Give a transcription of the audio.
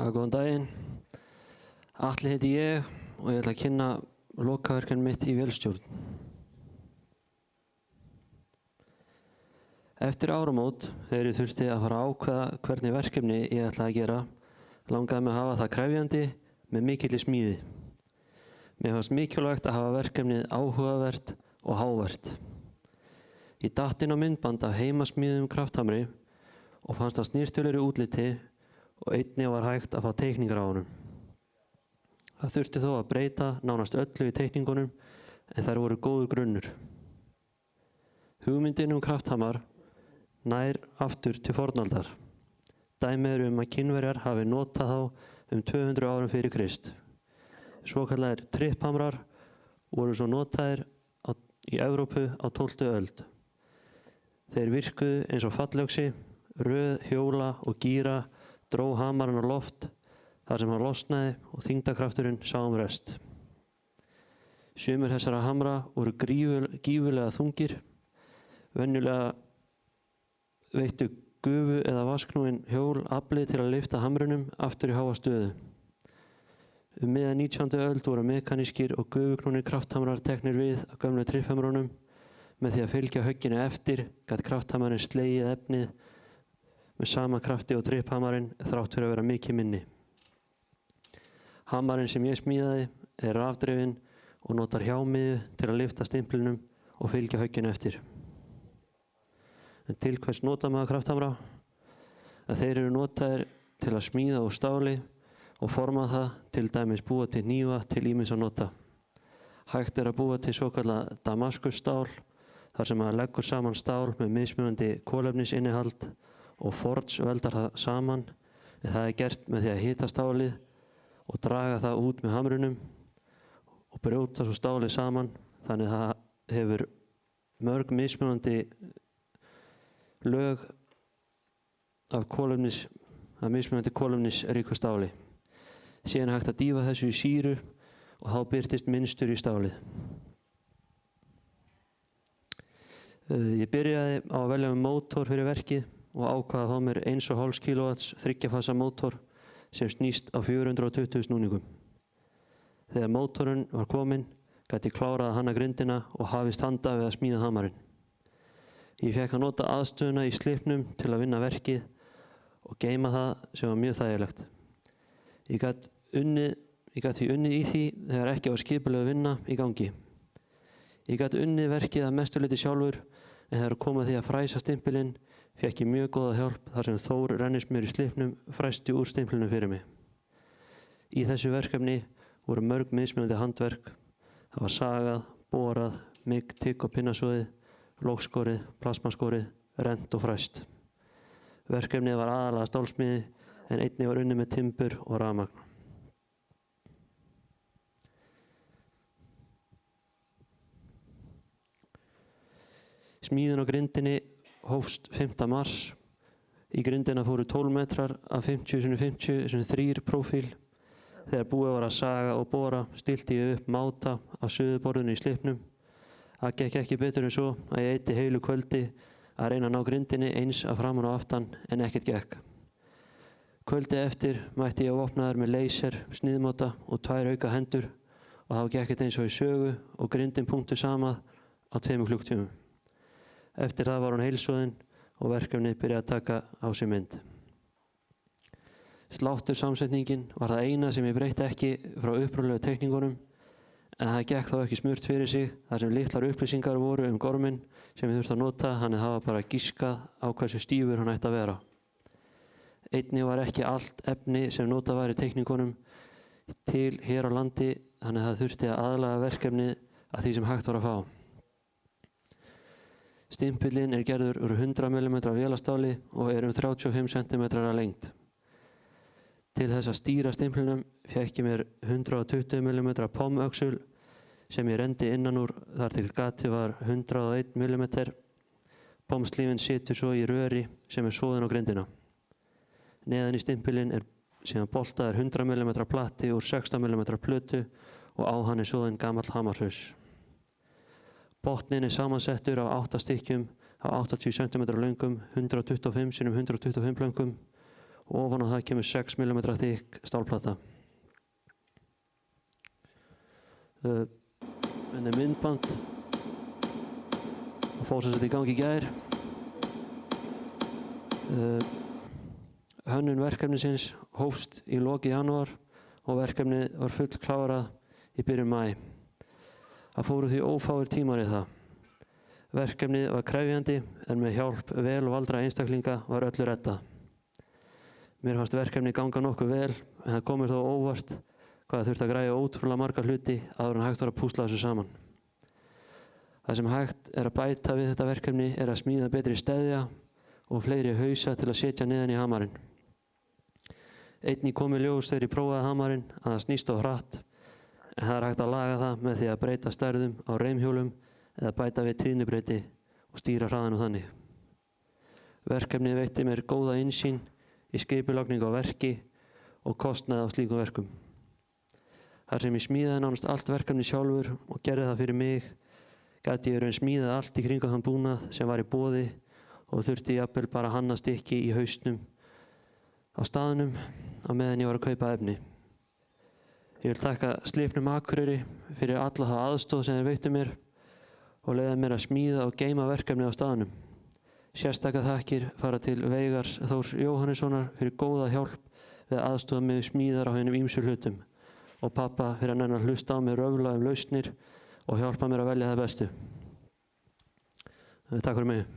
Já, góðan daginn. Atli heiti ég og ég ætla að kynna lokaverkefni mitt í vélstjórn. Eftir áramót, þegar ég þurfti að fara að ákveða hvernig verkefni ég ætlaði að gera, langaði mig að hafa það krefjandi með mikilli smíði. Mér fannst mikilvægt að hafa verkefnið áhugavert og hávert. Ég datt inn á myndband af heimasmíðum krafthamri og fannst það snyrtilegri útliti og einnig var hægt að fá teikningar á honum. Það þurfti þó að breyta nánast öllu í teikningunum en þær voru góður grunnur. Hugmyndin krafthamar nær aftur til fornaldar. Dæmi eru að Kínverjar hafi notað þá 200 árum fyrir Krist. Svokallaðir tripphamrar voru svo notaðir í Evrópu á 12. öld. Þeir virkuðu eins og fallöxi, röð, hjóla og gíra dró hamarinn á loft þar sem hann losnaði og þyngdarkrafturinn sá rest. Sumir þessara hamra voru gífurlega þungir. Venjulega veittu gufu eða vasknúin hjól afli til að lyfta hamrinum aftur í háa stöðu. Miðja 19. öld voru mekanískir og gufuknúnir krafthamrar teknir við af gömlu tripphamrunum. Með því að fylgja högginu eftir gat krafthamarinn slegið efnið með sama krafti og tripphamarinn þrátt fyrir að vera mikið minni. Hamarinn sem ég smíðaði er rafdrifinn og notar hjámiðu til að lyfta stimplinum og fylgja högginu eftir. En til hvers nota maður krafthamra? Að þeir eru notaðir til að smíða úr stáli og forma það, til dæmis búa til hnífa til ýmissa nota. Hægt er að búa til svokallað damaskusstál, þar sem maður leggur saman stál með mismunandi kolefnisinnihald og Forge veldar það saman, en það er gert með því að hita stálið og draga það út með hamrinum og brjóta svo stálið saman, þannig að það hefur mörg mismunandi lög af mismunandi kolefnisríku stáli. Síðan er hægt að dýfa þessu í sýru og þá birtist mynstur í stálið. Ég byrjaði á að velja mótor fyrir verkið og ákvað að fá mér 1,5 kW 3-fasa mótor sem snýst á 420 snúningum. Þegar mótorinn var kominn, gat ég klárað að hanna grindina og hafist handa við að smíða hamarinn. Ég fékk að nota aðstöðuna í slipnum til að vinna verkið og geyma það sem var mjög þægilegt. Ég gat því unnið í því þegar ekki var skipulögð vinna í gangi. Ég gat unnið verkið að mestu leyti sjálfur, en þegar kom að því að fræsa stimpilinn fékk ég mjög góða hjálp þar sem Þór rennismjör í slipnum fræsti úr stimplinum fyrir mig. Í þessu verkefni voru mörg mismunandi handverk. Það var sagað, borað, mygg, tygg og pinnasvoðið, lókskorið, plasmaskorið, rennt og fræst. Verkefnið var aðalega stálsmíði en einnig var unnið með timbur og rafmagn. Smíðin á grindinni hófst 5. mars. Í grindina fóru 12 metrar af 50x50 sem 3 prófíl. Þegar búið var að saga og bora, stilti ég upp máta á suðuborðinu í slipnum. Það gekk ekki betur en svo að ég eyddi heilu kvöldi að reyna að ná grindinni eins að framan og aftan en ekkert gekk. Kvöldi eftir mætti ég vopnaður með laser, sniðmáta og 2 auka hendur og þá gekk þetta eins og í sögu og grindin punktu saman á 2 klukktímum. Eftir það var hún heilsoðin og verkefnið byrjaði að taka á sig mynd. Sláttursamsetningin var það eina sem ég breytti ekki frá upprunalegu teikningunum, en það gekk þó ekki smurt fyrir sig þar sem litlar upplýsingar voru gorminn sem ég þurfti að nota, þannig það var bara giskað á hversu stífur hann ætti að vera. Einnig var ekki allt efni sem notað var í teikningunum til hér á landi, þannig það þurfti að aðlaga verkefnið að því sem hægt var að fá. Stimpillinn er gerður úr 100 mm vélastáli og er 35 cm að lengd. Til þess að stýra stimplinum fékk ég mér 120 mm POM-öxul sem ég rendi innan úr þar til gatið var 101 mm. POM-slífinn situr svo í röri sem er soðin á grindina. Neðan í stimpillinn er síðan boltaður 100 mm plati úr 16 mm plötu og á hann er soðin gamall hamarhaus. Botnin er samansettur af 8 stykkjum á 80 cm löngum, 125 x 125 löngum og ofan á það kemur 6 mm þykk stálplata. Þetta er myndband. Það fór sem sagt í gangi í gær. Hönnun verkefnisins hófst í loki janúar og verkefnið var fullklárað í byrjun maí. Það fóru því ófáir tímar í það. Verkefnið var krefjandi en með hjálp vel valdra einstaklinga var öllu reddað. Mér fannst verkefnið ganga nokkuð vel en það kom mér þó óvart hvað þurfti að græja ótrúlega marga hluti áður en hægt var að púsla þessu saman. Það sem hægt er að bæta við þetta verkefni er að smíða betri steðja og fleiri hausa til að setja neðan í hamarinn. Einnig kom í ljós þegar ég prófaði hamarinn að það snýst of hratt en það er hægt að laga það með því að breyta stærðum á reimhjólum eða bæta við tíðnibreyti og stýra hraðanum þannig. Verkefnið veitti mér góða innsýn í skipulagningu á verki og kostnaði á slíkum verkum. Þar sem ég smíðaði nánast allt verkefni sjálfur og gerði það fyrir mig, gæti ég raun smíðað allt í kringum þann búnað sem var í boði og þurfti jafnvel bara að hanna stykki í hausnum á staðnum á meðan ég var að kaupa efni. Ég vil þakka Slippnum Akureyri fyrir alla það aðstoð sem þeir veittu mér og leyfa mér að smíða og geyma verkefni á staðnum. Sérstakar þakkir fara til Veigars Þórs Jóhannessonar fyrir góða hjálp við að aðstoða mig smíðar á hinum ýmsu hlutum og pappa fyrir að nenna að hlusta á mig röfla lausnir og hjálpa mér að velja það bestu. Takk fyrir mig.